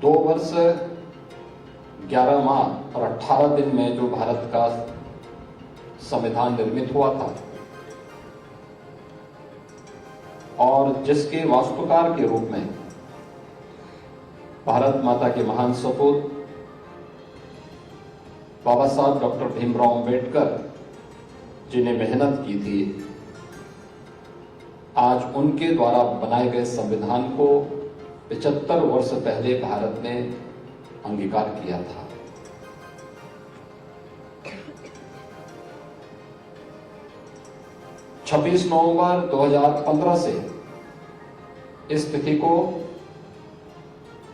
2 वर्ष 11 माह और 18 दिन में जो भारत का संविधान निर्मित हुआ था और जिसके वास्तुकार के रूप में भारत माता के महान सपूत बाबा साहब डॉक्टर भीमराव अंबेडकर जिन्हें मेहनत की थी, आज उनके द्वारा बनाए गए संविधान को 75 वर्ष पहले भारत ने अंगीकार किया था। छब्बीस नवंबर 2015 से इस तिथि को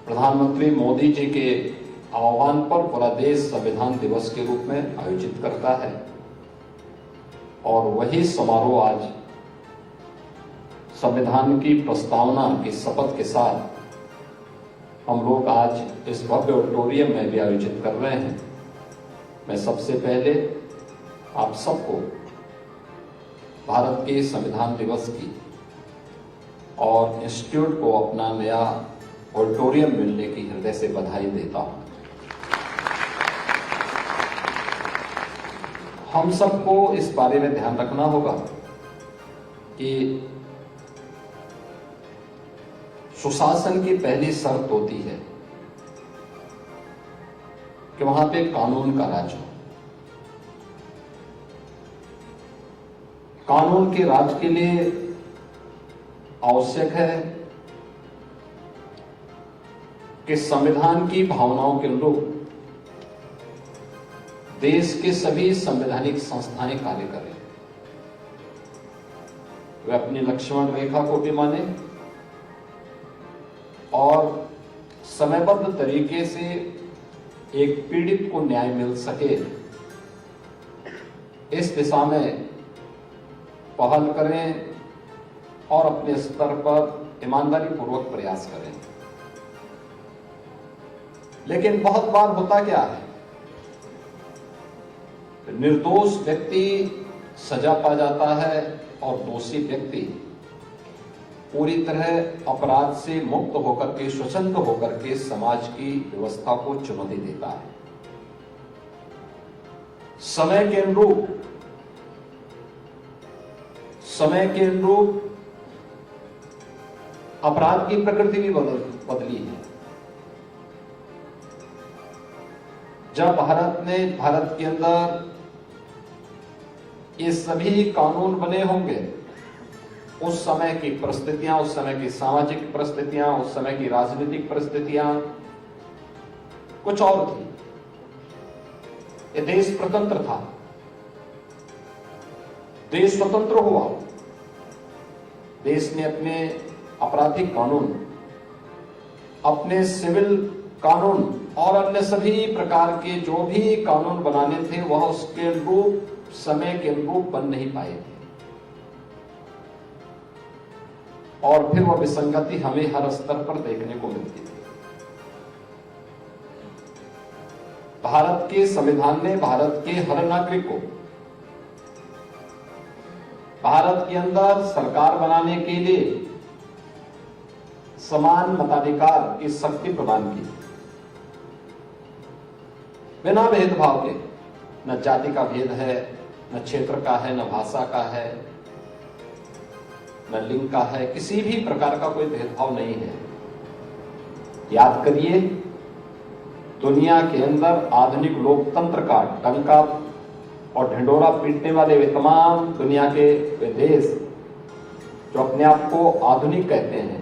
प्रधानमंत्री मोदी जी के आह्वान पर पूरा देश संविधान दिवस के रूप में आयोजित करता है और वही समारोह आज संविधान की प्रस्तावना की शपथ के साथ हम लोग आज इस भव्य ऑडिटोरियम में भी आयोजित कर रहे हैं। मैं सबसे पहले आप सबको भारत के संविधान दिवस की और इंस्टीट्यूट को अपना नया ऑडिटोरियम मिलने की हृदय से बधाई देता हूं। हम सबको इस बारे में ध्यान रखना होगा कि सुशासन की पहली शर्त होती है कि वहां पे कानून का राज हो। कानून के राज के लिए आवश्यक है कि संविधान की भावनाओं के अनुरूप देश के सभी संवैधानिक संस्थाएं कार्य करें। वे अपनी लक्ष्मण रेखा को भी माने और समयबद्ध तरीके से एक पीड़ित को न्याय मिल सके, इस दिशा में पहल करें और अपने स्तर पर ईमानदारी पूर्वक प्रयास करें। लेकिन बहुत बार होता क्या है, निर्दोष व्यक्ति सजा पा जाता है और दोषी व्यक्ति पूरी तरह अपराध से मुक्त होकर के, स्वतंत्र होकर के समाज की व्यवस्था को चुनौती देता है। समय के अनुरूप अपराध की प्रकृति भी बदली है। जब भारत के अंदर ये सभी कानून बने होंगे, उस समय की परिस्थितियां, उस समय की सामाजिक परिस्थितियां, उस समय की राजनीतिक परिस्थितियां कुछ और थी। ये देश स्वतंत्र था, देश स्वतंत्र हुआ, देश ने अपने आपराधिक कानून, अपने सिविल कानून और अन्य सभी प्रकार के जो भी कानून बनाने थे वह उसके अनुरूप, समय के अनुरूप बन नहीं पाए थे और फिर वह विसंगति हमें हर स्तर पर देखने को मिलती थी। भारत के संविधान ने भारत के हर नागरिक को भारत के अंदर सरकार बनाने के लिए समान मताधिकार की शक्ति प्रदान की, बिना भेदभाव के। न जाति का भेद है, न क्षेत्र का है, न भाषा का है, न लिंग का है, किसी भी प्रकार का कोई भेदभाव नहीं है। याद करिए, दुनिया के अंदर आधुनिक लोकतंत्र का डंका और ढिंढोरा पीटने वाले वे तमाम दुनिया के वे देश जो अपने आप को आधुनिक कहते हैं,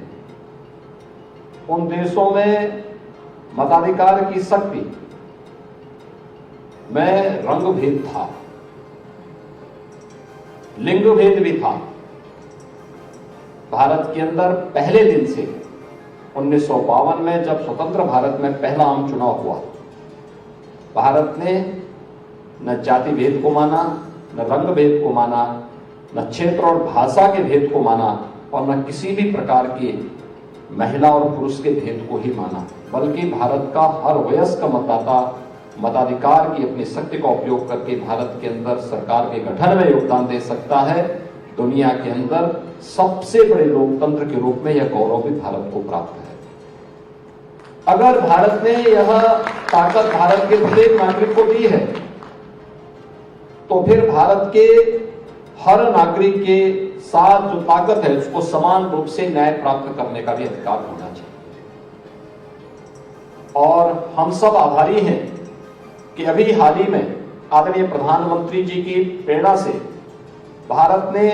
उन देशों में मताधिकार की शक्ति में रंग भेद था, लिंग भेद भी था। भारत के अंदर पहले दिन से 1952 में जब स्वतंत्र भारत में पहला आम चुनाव हुआ, भारत ने न जाति भेद को माना, न रंग भेद को माना, न क्षेत्र और भाषा के भेद को माना और न किसी भी प्रकार के महिला और पुरुष के भेद को ही माना, बल्कि भारत का हर वयस्क मतदाता मताधिकार की अपनी शक्ति का उपयोग करके भारत के अंदर सरकार के गठन में योगदान दे सकता है। दुनिया के अंदर सबसे बड़े लोकतंत्र के रूप में यह गौरव भी भारत को प्राप्त है। अगर भारत ने यह ताकत भारत के प्रत्येक नागरिक को दी है, तो फिर भारत के हर नागरिक के साथ जो ताकत है उसको समान रूप से न्याय प्राप्त करने का भी अधिकार होना चाहिए। और हम सब आभारी हैं कि अभी हाल ही में आदरणीय प्रधानमंत्री जी की प्रेरणा से भारत ने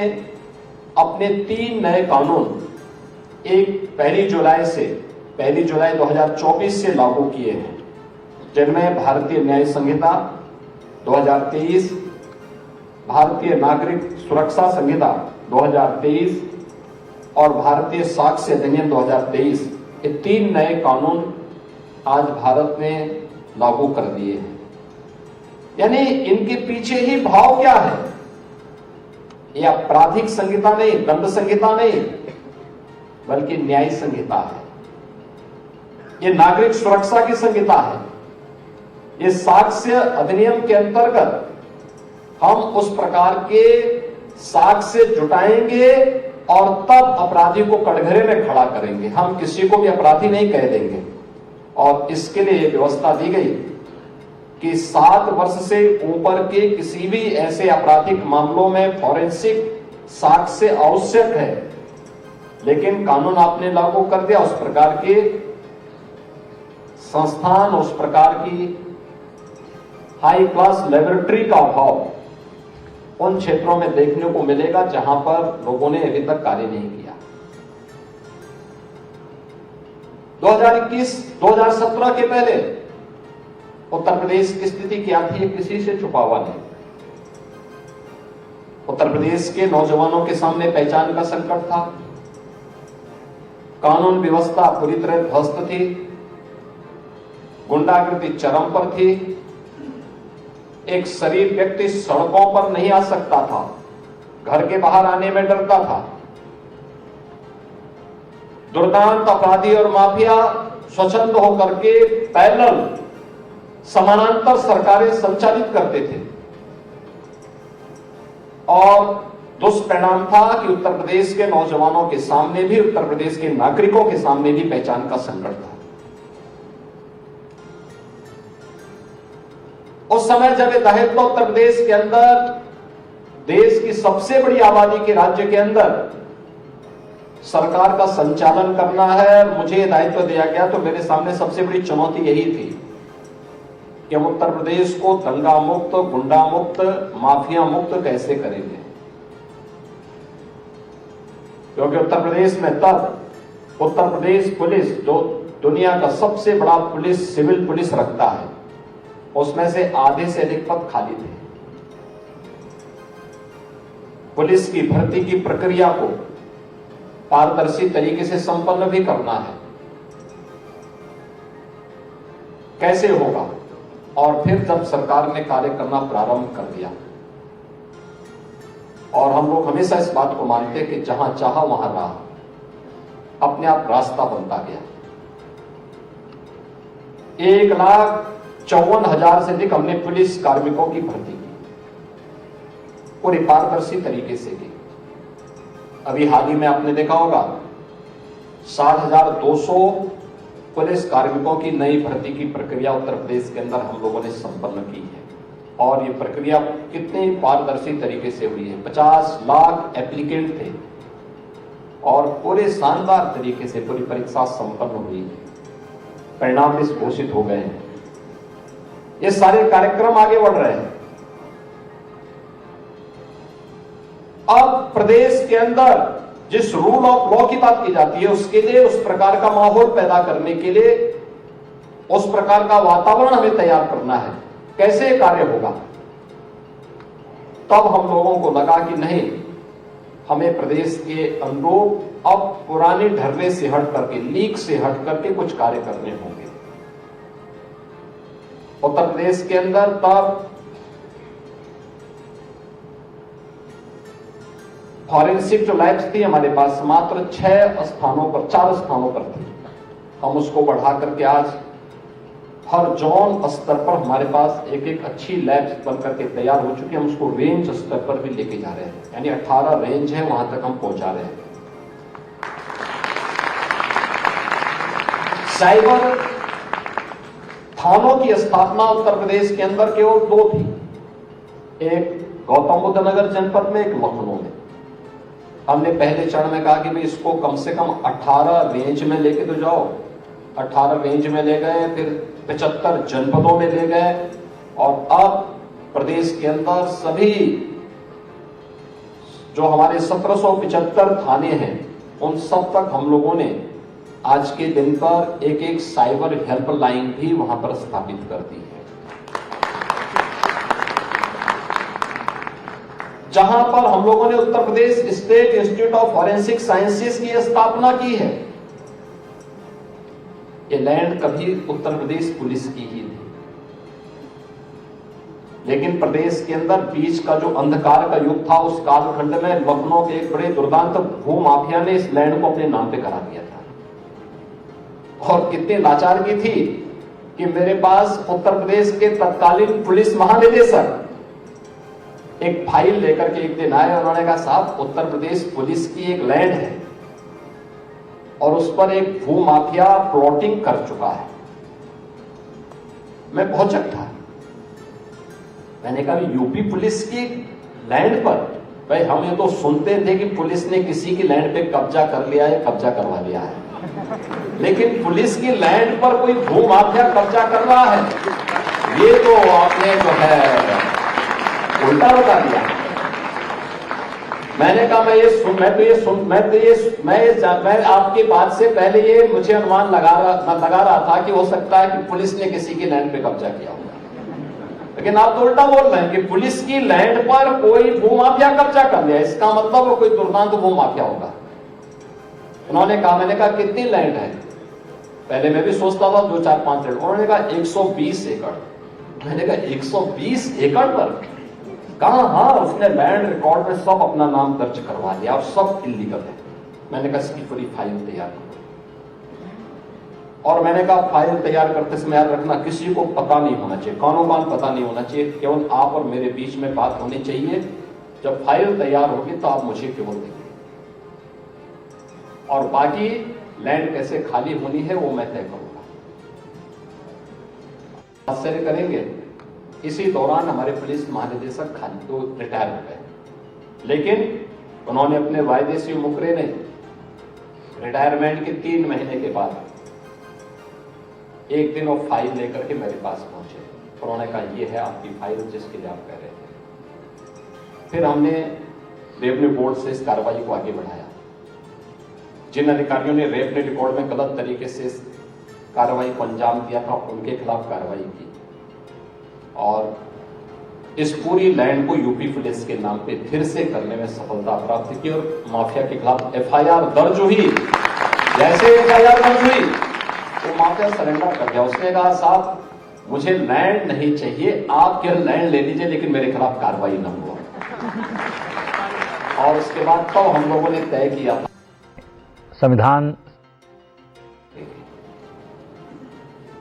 अपने 3 नए कानून एक 1 जुलाई 2024 से लागू किए हैं, जिनमें भारतीय न्याय संहिता 2023, भारतीय नागरिक सुरक्षा संहिता 2023 और भारतीय साक्ष्य अधिनियम 2023, ये 3 नए कानून आज भारत ने लागू कर दिए हैं। यानी इनके पीछे ही भाव क्या है? ये आपराधिक संहिता नहीं, दंड संहिता नहीं, बल्कि न्याय संहिता है। ये नागरिक सुरक्षा की संहिता है। ये साक्ष्य अधिनियम के अंतर्गत हम उस प्रकार के साक्ष्य जुटाएंगे और तब अपराधी को कटघरे में खड़ा करेंगे। हम किसी को भी अपराधी नहीं कह देंगे। और इसके लिए व्यवस्था दी गई कि 7 वर्ष से ऊपर के किसी भी ऐसे आपराधिक मामलों में फॉरेंसिक साक्ष्य आवश्यक है, लेकिन कानून आपने लागू कर दिया। उस प्रकार के संस्थान, उस प्रकार की हाई क्लास लेबोरेटरी का अभाव उन क्षेत्रों में देखने को मिलेगा जहां पर लोगों ने अभी तक कार्य नहीं किया। 2017 के पहले उत्तर प्रदेश की स्थिति क्या थी, ये किसी से छुपा हुआ नहीं। उत्तर प्रदेश के नौजवानों के सामने पहचान का संकट था, कानून व्यवस्था पूरी तरह ध्वस्त थी, गुंडागर्दी चरम पर थी, एक शरीफ व्यक्ति सड़कों पर नहीं आ सकता था, घर के बाहर आने में डरता था, दुर्दांत अपराधी और माफिया स्वच्छंद होकर के पैरेलल समानांतर सरकारें संचालित करते थे। और दुष्परिणाम था कि उत्तर प्रदेश के नौजवानों के सामने भी, उत्तर प्रदेश के नागरिकों के सामने भी पहचान का संकट था। उस समय जब ये दायित्व उत्तर प्रदेश के अंदर, देश की सबसे बड़ी आबादी के राज्य के अंदर सरकार का संचालन करना है, मुझे दायित्व दिया गया, तो मेरे सामने सबसे बड़ी चुनौती यही थी कि हम उत्तर प्रदेश को दंगा मुक्त, गुंडा मुक्त, माफिया मुक्त कैसे करेंगे। क्योंकि उत्तर प्रदेश में तब उत्तर प्रदेश पुलिस, जो दुनिया का सबसे बड़ा पुलिस, सिविल पुलिस रखता है, उसमें से आधे से अधिक पद खाली थे। पुलिस की भर्ती की प्रक्रिया को पारदर्शी तरीके से संपन्न भी करना है, कैसे होगा। और फिर जब सरकार ने कार्य करना प्रारंभ कर दिया, और हम लोग हमेशा इस बात को मानते हैं कि जहां चाहा वहां राह, अपने आप रास्ता बनता गया। 1,54,000 से अधिक हमने पुलिस कार्मिकों की भर्ती की, पूरी पारदर्शी तरीके से की। अभी हाल ही में आपने देखा होगा 60,200 पुलिस कार्मिकों की नई भर्ती की प्रक्रिया उत्तर प्रदेश के अंदर हम लोगों ने संपन्न की है। और ये प्रक्रिया कितनी पारदर्शी तरीके से हुई है। 50 लाख एप्लीकेंट थे और पूरे शानदार तरीके से पूरी परीक्षा संपन्न हुई है, परिणाम भी घोषित हो गए हैं। ये सारे कार्यक्रम आगे बढ़ रहे हैं। अब प्रदेश के अंदर जिस रूल ऑफ लॉ की बात की जाती है, उसके लिए उस प्रकार का माहौल पैदा करने के लिए, उस प्रकार का वातावरण हमें तैयार करना है। कैसे कार्य होगा? तब हम लोगों को लगा कि नहीं, हमें प्रदेश के अनुरूप अब पुराने ढर्रे से हट करके, लीक से हट करके कुछ कार्य करने होंगे। उत्तर प्रदेश के अंदर तब फॉरेंसिक जो लैब्स थी हमारे पास मात्र 4 स्थानों पर थी। हम उसको बढ़ा करके आज हर जोन स्तर पर हमारे पास एक अच्छी लैब्स बन करके तैयार हो चुकी है। हम उसको रेंज स्तर पर भी लेके जा रहे हैं, यानी 18 रेंज है, वहां तक हम पहुंचा रहे हैं। साइबर थानों की स्थापना उत्तर प्रदेश के अंदर केवल 2 थी, एक गौतम बुद्ध नगर जनपद में, एक लखनऊ में। हमने पहले चरण में कहा कि भाई इसको कम से कम 18 रेंज में लेके तो जाओ। 18 रेंज में ले गए, फिर 75 जनपदों में ले गए, और अब प्रदेश के अंदर सभी जो हमारे 1775 थाने हैं उन सब तक हम लोगों ने आज के दिन पर एक साइबर हेल्पलाइन भी वहां पर स्थापित कर दी है, जहां पर हम लोगों ने Uttar Pradesh state institute of forensic sciences की स्थापना की है। ये लैंड कभी उत्तर प्रदेश पुलिस की ही थी, लेकिन प्रदेश के अंदर बीच का जो अंधकार का युग था, उस कालखंड में लखनऊ के एक बड़े दुर्दांत भू माफिया ने इस लैंड को अपने नाम पे करा दिया था। और कितने लाचार की थी कि मेरे पास उत्तर प्रदेश के तत्कालीन पुलिस महानिदेशक एक फाइल लेकर के एक दिन आए, उन्होंने कहा साहब उत्तर प्रदेश पुलिस की एक लैंड है और उस पर एक भू माफिया प्लॉटिंग कर चुका है। मैं भौचक था। मैंने कहा यूपी पुलिस की लैंड पर, भाई हम ये तो सुनते थे कि पुलिस ने किसी की लैंड पे कब्जा कर लिया है, कब्जा करवा लिया है, लेकिन पुलिस की लैंड पर कोई भू माफिया कब्जा कर रहा है, ये तो आपने जो है उल्टा बता दिया। मैंने कहा मैं आपकी बात से पहले ये मुझे अनुमान लगा रहा था कि हो सकता है कि पुलिस ने किसी की लैंड पे कब्जा किया होगा, लेकिन आप तो उल्टा बोल रहे हैं कि पुलिस की लैंड पर कोई भू माफिया कब्जा कर लिया, इसका मतलब वो कोई दुर्दांत भू माफिया होगा। उन्होंने कहा, मैंने कहा कितनी लैंड है? पहले मैं भी सोचता था 2-4-5 एकड़, उन्होंने कहा 120 एकड़। मैंने कहा 120 एकड़ पर? कहा हाँ, उसने लैंड रिकॉर्ड में सब अपना नाम दर्ज करवा लिया और सब इलीगल है। मैंने कहा इसकी पूरी फाइल तैयार करो, और मैंने कहा फाइल तैयार करते समय याद रखना किसी को पता नहीं होना चाहिए, कानून पता नहीं होना चाहिए, केवल आप और मेरे बीच में बात होनी चाहिए। जब फाइल तैयार होगी तो आप मुझे केवल देंगे, और बाकी लैंड कैसे खाली होनी है वो मैं तय करूंगा। आश्चर्य करेंगे, इसी दौरान हमारे पुलिस महानिदेशक खाली तो रिटायर हो गए, लेकिन उन्होंने अपने वायदे से मुकरे नहीं। रिटायरमेंट के 3 महीने के बाद एक दिन वो फाइल लेकर के मेरे पास पहुंचे, उन्होंने कहा ये है आपकी फाइल जिसके लिए आप कह रहे थे। फिर हमने रेवन्यू बोर्ड से इस कार्रवाई को आगे बढ़ाया। जिन अधिकारियों ने रेवन्यू रिकॉर्ड में गलत तरीके से इस कार्रवाई को अंजाम दिया था, उनके खिलाफ कार्रवाई की, और इस पूरी लैंड को यूपी पुलिस के नाम पे फिर से करने में सफलता प्राप्त की, और माफिया के खिलाफ FIR दर्ज हुई। जैसे FIR दर्ज हुई तो माफिया सरेंडर कर गया। उसने कहा साहब मुझे लैंड नहीं चाहिए, आप केवल लैंड ले लीजिए, लेकिन मेरे खिलाफ कार्रवाई न हो। और उसके बाद तो हम लोगों ने तय किया संविधान,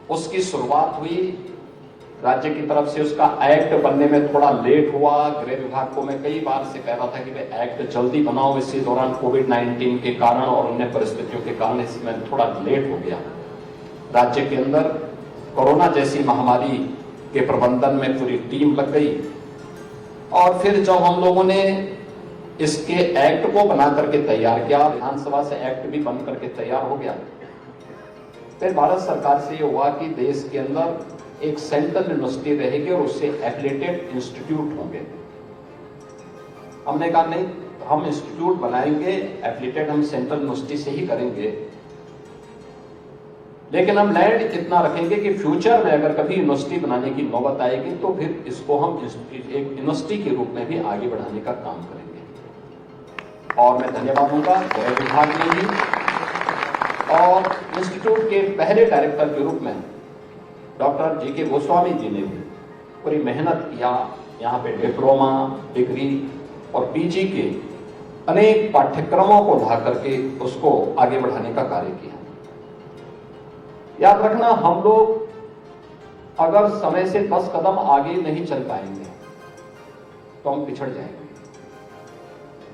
उसकी शुरुआत हुई राज्य की तरफ से। उसका एक्ट बनने में थोड़ा लेट हुआ। गृह विभाग को मैं कई बार से कह रहा था कि भाई एक्ट जल्दी बनाओ, इसी दौरान कोविड-19 के कारण और अन्य परिस्थितियों के कारण इसमें थोड़ा लेट हो गया। राज्य के अंदर कोरोना जैसी महामारी के प्रबंधन में पूरी टीम लग गई, और फिर जब हम लोगों ने इसके एक्ट को बना करके तैयार किया, विधानसभा से एक्ट भी बन करके तैयार हो गया, फिर भारत सरकार से ये हुआ कि देश के अंदर एक सेंट्रल यूनिवर्सिटी रहेगी और उससे एफिलिएटेड इंस्टीट्यूट होंगे। हमने कहा नहीं, हम इंस्टीट्यूट बनाएंगे, एफिलिएटेड हम सेंट्रल यूनिवर्सिटी से ही करेंगे, लेकिन हम लैंड इतना रखेंगे कि फ्यूचर में अगर कभी यूनिवर्सिटी बनाने की नौबत आएगी तो फिर इसको हम एक यूनिवर्सिटी के रूप में भी आगे बढ़ाने का काम करेंगे। और मैं धन्यवाद दूंगा गृह विभाग ने भी, और इंस्टीट्यूट के पहले डायरेक्टर के रूप में डॉक्टर GK गोस्वामी जी ने भी पूरी मेहनत किया। यहाँ पे डिप्लोमा, डिग्री और PG के अनेक पाठ्यक्रमों को ला करके उसको आगे बढ़ाने का कार्य किया। याद रखना, हम लोग अगर समय से 10 कदम आगे नहीं चल पाएंगे तो हम पिछड़ जाएंगे।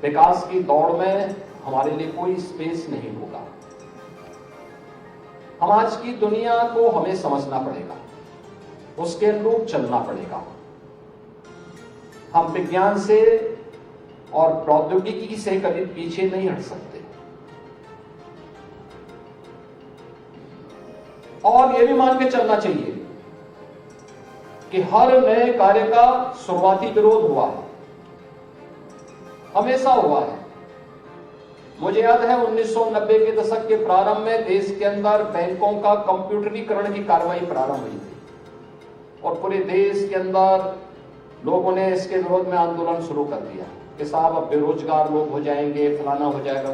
विकास की दौड़ में हमारे लिए कोई स्पेस नहीं होगा। हम आज की दुनिया को हमें समझना पड़ेगा। उसके अनुरूप चलना पड़ेगा। हम विज्ञान से और प्रौद्योगिकी से कभी पीछे नहीं हट सकते। और यह भी मान के चलना चाहिए कि हर नए कार्य का शुरुआती विरोध हुआ है, हमेशा हुआ है। मुझे याद है 1990 के दशक के प्रारंभ में देश के अंदर बैंकों का कंप्यूटरीकरण की कार्रवाई प्रारंभ हुई थी और पूरे देश के अंदर लोगों ने इसके विरोध में आंदोलन शुरू कर दिया कि साहब अब बेरोजगार लोग हो जाएंगे, फलाना हो जाएगा।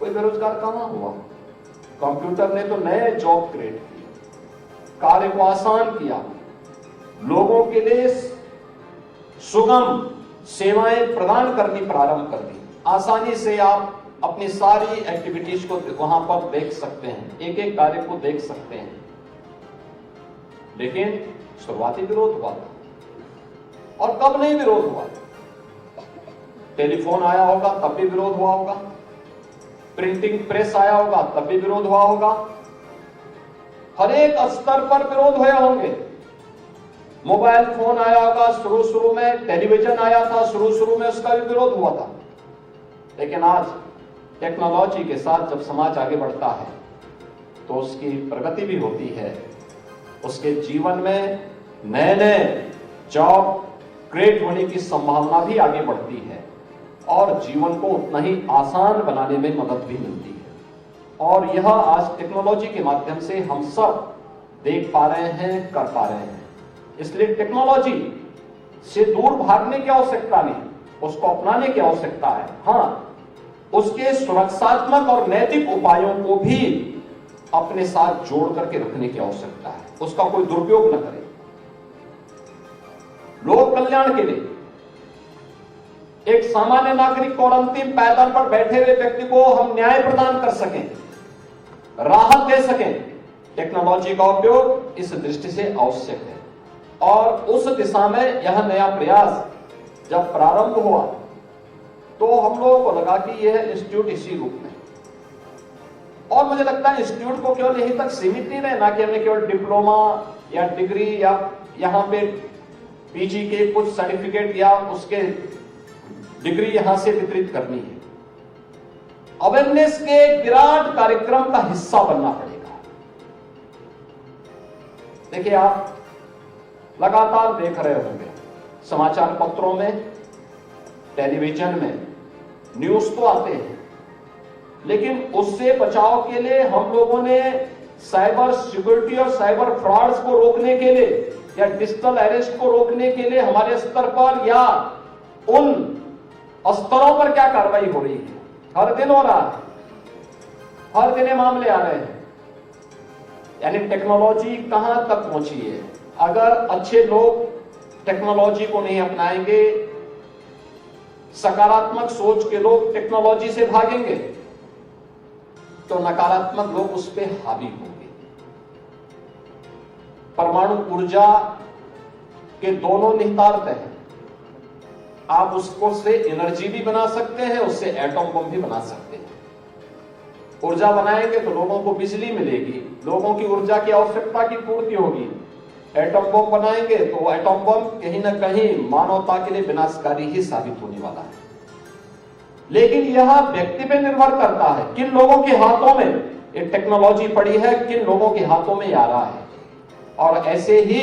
कोई बेरोजगार कहां हुआ? कंप्यूटर ने तो नए जॉब क्रिएट किए, कार्य को आसान किया, लोगों के लिए सुगम सेवाएं प्रदान करनी प्रारंभ कर दी। आसानी से आप अपनी सारी एक्टिविटीज को वहां पर देख सकते हैं, एक एक कार्य को देख सकते हैं। लेकिन शुरुआती विरोध हुआ था। और कब नहीं विरोध हुआ? टेलीफोन आया होगा तब भी विरोध हुआ होगा, प्रिंटिंग प्रेस आया होगा तब भी विरोध हुआ होगा, हर एक स्तर पर विरोध हुए होंगे। मोबाइल फोन आया होगा शुरू में, टेलीविजन आया था शुरू में, उसका भी विरोध हुआ था। लेकिन आज टेक्नोलॉजी के साथ जब समाज आगे बढ़ता है तो उसकी प्रगति भी होती है, उसके जीवन में नए नए जॉब क्रिएट होने की संभावना भी आगे बढ़ती है और जीवन को उतना ही आसान बनाने में मदद भी मिलती है। और यह आज टेक्नोलॉजी के माध्यम से हम सब देख पा रहे हैं, कर पा रहे हैं। इसलिए टेक्नोलॉजी से दूर भागने की आवश्यकता नहीं, उसको अपनाने की आवश्यकता है। हाँ, उसके सुरक्षात्मक और नैतिक उपायों को भी अपने साथ जोड़ करके रखने की आवश्यकता है, उसका कोई दुरुपयोग न करें। लोक कल्याण के लिए एक सामान्य नागरिक को और अंतिम पायदान पर बैठे हुए व्यक्ति को हम न्याय प्रदान कर सकें, राहत दे सकें, टेक्नोलॉजी का उपयोग इस दृष्टि से आवश्यक है। और उस दिशा में यह नया प्रयास जब प्रारंभ हुआ तो हम लोगों को लगा कि यह इंस्टीट्यूट इसी रूप में, और मुझे लगता है इंस्टीट्यूट को केवल यहीं तक सीमित नहीं रहना कि हमें केवल डिप्लोमा या डिग्री या यहां पे पीजी के कुछ सर्टिफिकेट या उसके डिग्री यहां से वितरित करनी है। अवेयरनेस के विराट कार्यक्रम का हिस्सा बनना पड़ेगा। देखिए, आप लगातार देख रहे होंगे समाचार पत्रों में, टेलीविजन में न्यूज तो आते हैं, लेकिन उससे बचाव के लिए हम लोगों ने साइबर सिक्योरिटी और साइबर फ्रॉड्स को रोकने के लिए या डिजिटल अरेस्ट को रोकने के लिए हमारे स्तर पर या उन स्तरों पर क्या कार्रवाई हो रही है? हर दिन हो रहा है, हर दिन ये मामले आ रहे हैं। यानी टेक्नोलॉजी कहां तक पहुंची है? अगर अच्छे लोग टेक्नोलॉजी को नहीं अपनाएंगे, सकारात्मक सोच के लोग टेक्नोलॉजी से भागेंगे, तो नकारात्मक लोग उस पर हावी होंगे। परमाणु ऊर्जा के दोनों निहितार्थ हैं। आप उसको से एनर्जी भी बना सकते हैं, उससे एटम बम भी बना सकते हैं। ऊर्जा बनाएंगे तो लोगों को बिजली मिलेगी, लोगों की ऊर्जा की आवश्यकता की पूर्ति होगी। एटम बम बनाएंगे तो एटम बम कहीं ना कहीं मानवता के लिए विनाशकारी ही साबित होने वाला है। लेकिन यह व्यक्ति पे निर्भर करता है, किन लोगों के हाथों में ये टेक्नोलॉजी पड़ी है, किन लोगों के हाथों में आ रहा है। और ऐसे ही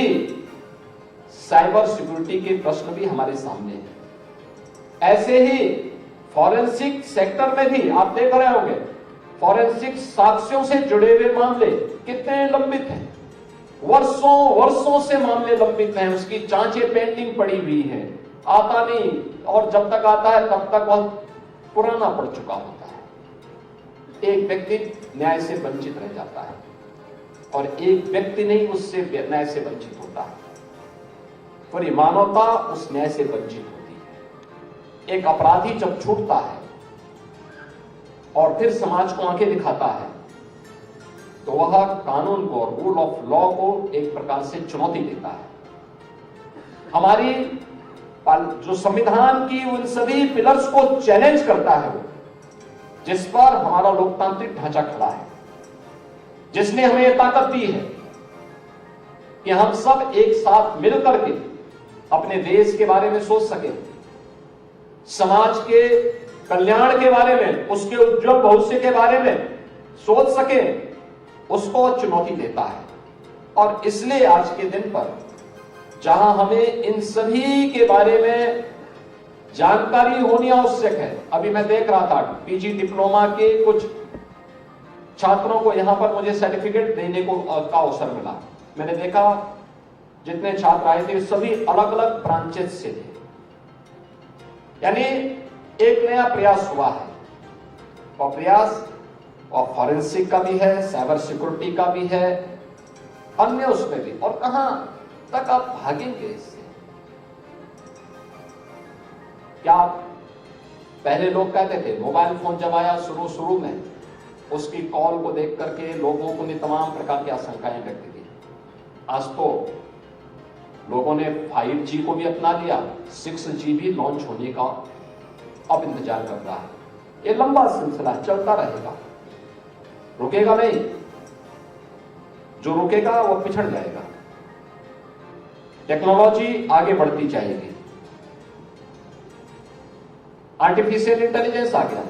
साइबर सिक्योरिटी के प्रश्न भी हमारे सामने हैं। ऐसे ही फॉरेंसिक सेक्टर में भी आप देख रहे होंगे, फॉरेंसिक साक्ष्यों से जुड़े हुए मामले कितने लंबित हैं, वर्षों से मामले लंबित हैं, उसकी जांचें पेंडिंग पड़ी हुई है, आता नहीं, और जब तक आता है तब तक वह पुराना पड़ चुका होता है। एक व्यक्ति न्याय से वंचित रह जाता है और एक व्यक्ति नहीं उससे न्याय से वंचित होता है, पूरी मानवता उस न्याय से वंचित होती है। एक अपराधी जब छूटता है और फिर समाज को आंखें दिखाता है तो वह कानून को, रूल ऑफ लॉ को एक प्रकार से चुनौती देता है। हमारी जो संविधान की उन सभी पिलर्स को चैलेंज करता है, वो जिस पर हमारा लोकतांत्रिक ढांचा खड़ा है, जिसने हमें ये ताकत दी है कि हम सब एक साथ मिलकर के अपने देश के बारे में सोच सकें, समाज के कल्याण के बारे में, उसके उज्जवल भविष्य के बारे में सोच सकें, उसको चुनौती देता है। और इसलिए आज के दिन पर जहां हमें इन सभी के बारे में जानकारी होनी आवश्यक है। अभी मैं देख रहा था पीजी डिप्लोमा के कुछ छात्रों को यहां पर मुझे सर्टिफिकेट देने को का अवसर मिला। मैंने देखा जितने छात्र आए थे सभी अलग अलग ब्रांचेस से थे, यानी एक नया प्रयास हुआ है। और प्रयास और फॉरेंसिक का भी है, साइबर सिक्योरिटी का भी है, अन्य उसमें भी। और कहां तक आप भागेंगे इससे? क्या पहले लोग कहते थे, मोबाइल फोन जब आया शुरू में उसकी कॉल को देख करके लोगों को ने तमाम प्रकार की आशंकाएं व्यक्त की। आज तो लोगों ने 5G को भी अपना लिया, 6G भी लॉन्च होने का अब इंतजार कर रहा है। ये लंबा सिलसिला चलता रहेगा, रुकेगा नहीं। जो रुकेगा वो पिछड़ जाएगा। टेक्नोलॉजी आगे बढ़ती जाएगी। आर्टिफिशियल इंटेलिजेंस आ गया,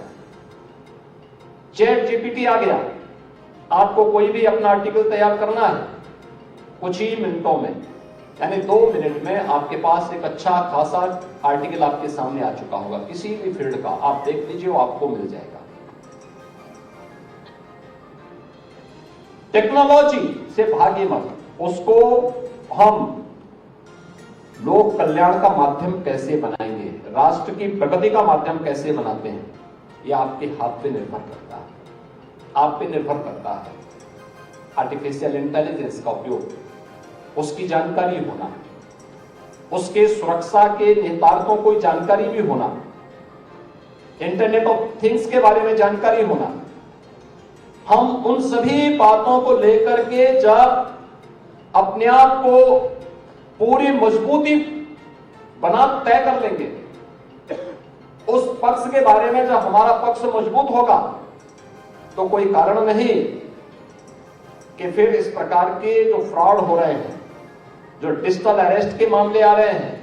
चैट जीपीटी आ गया। आपको कोई भी अपना आर्टिकल तैयार करना है, कुछ ही मिनटों में, यानी 2 मिनट में आपके पास एक अच्छा खासा आर्टिकल आपके सामने आ चुका होगा। किसी भी फील्ड का आप देख लीजिए, वो आपको मिल जाएगा। टेक्नोलॉजी से भागे मत, उसको हम लोक कल्याण का माध्यम कैसे बनाएंगे, राष्ट्र की प्रगति का माध्यम कैसे बनाते हैं, यह आपके हाथ पे निर्भर करता है, आप पे निर्भर करता है। आर्टिफिशियल इंटेलिजेंस का उपयोग, उसकी जानकारी होना, उसके सुरक्षा के निहितार्थों को जानकारी भी होना, इंटरनेट ऑफ थिंग्स के बारे में जानकारी होना। हम उन सभी बातों को लेकर के जब अपने आप को पूरी मजबूती बना तय कर लेंगे, उस पक्ष के बारे में जब हमारा पक्ष मजबूत होगा, तो कोई कारण नहीं कि फिर इस प्रकार के जो फ्रॉड हो रहे हैं, जो डिजिटल अरेस्ट के मामले आ रहे हैं,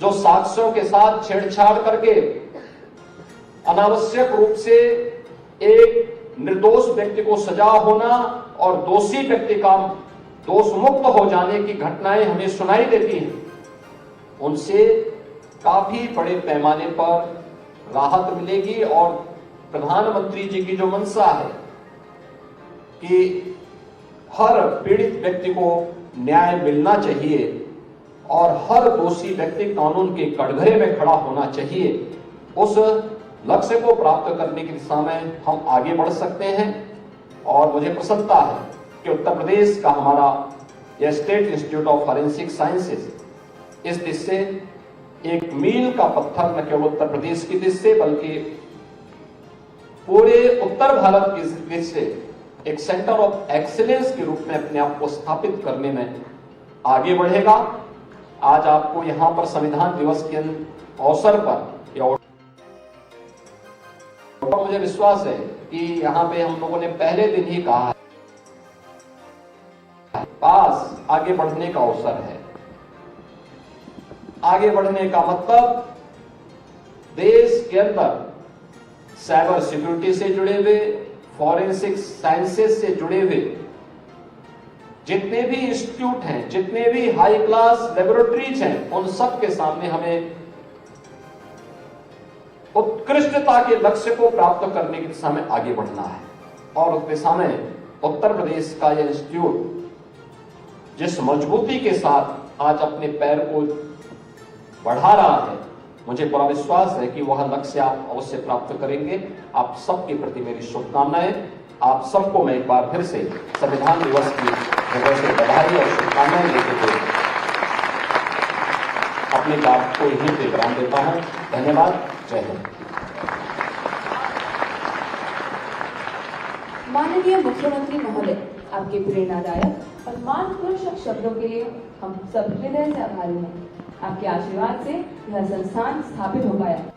जो साक्ष्यों के साथ छेड़छाड़ करके अनावश्यक रूप से एक निर्दोष व्यक्ति को सजा होना और दोषी व्यक्ति का दोष मुक्त हो जाने की घटनाएं हमें सुनाई देती हैं, उनसे काफी बड़े पैमाने पर राहत मिलेगी। और प्रधानमंत्री जी की जो मंशा है कि हर पीड़ित व्यक्ति को न्याय मिलना चाहिए और हर दोषी व्यक्ति कानून के कटघरे में खड़ा होना चाहिए, उस लक्ष्य को प्राप्त करने की दिशा में हम आगे बढ़ सकते हैं। और मुझे प्रसन्नता है कि उत्तर प्रदेश का हमारा यह state institute of forensic sciences इस दिशा से एक मील का पत्थर न केवल उत्तर प्रदेश की दिशा से बल्कि पूरे उत्तर भारत की दिशा से एक सेंटर ऑफ एक्सीलेंस के रूप में अपने आप को स्थापित करने में आगे बढ़ेगा। आज आपको यहां पर संविधान दिवस के अवसर पर मुझे विश्वास है कि यहां पे हम लोगों ने पहले दिन ही कहा है, पास आगे बढ़ने का अवसर है। आगे बढ़ने का मतलब देश के अंदर साइबर सिक्योरिटी से जुड़े हुए, फॉरेंसिक साइंसेस से जुड़े हुए जितने भी इंस्टीट्यूट हैं, जितने भी हाई क्लास लेबोरेटरीज हैं, उन सब के सामने हमें उत्कृष्टता के लक्ष्य को प्राप्त करने की दिशा में आगे बढ़ना है। और उस दिशा में उत्तर प्रदेश का यह इंस्टीट्यूट जिस मजबूती के साथ आज अपने पैर को बढ़ा रहा है, मुझे पूरा विश्वास है कि वह लक्ष्य आप अवश्य प्राप्त करेंगे। आप सबके प्रति मेरी शुभकामनाएं। आप सबको मैं एक बार फिर से संविधान दिवस की जगह से बधाई और शुभकामनाएं देते हुए अपनी बात को यहीं पे विराम देता हूं। धन्यवाद। जय हिंद। माननीय मुख्यमंत्री महोदय, आपके प्रेरणादायक और मार्गदर्शक शब्दों के लिए हम सब हृदय से आभारी हैं। आपके आशीर्वाद से यह संस्थान स्थापित हो पाया।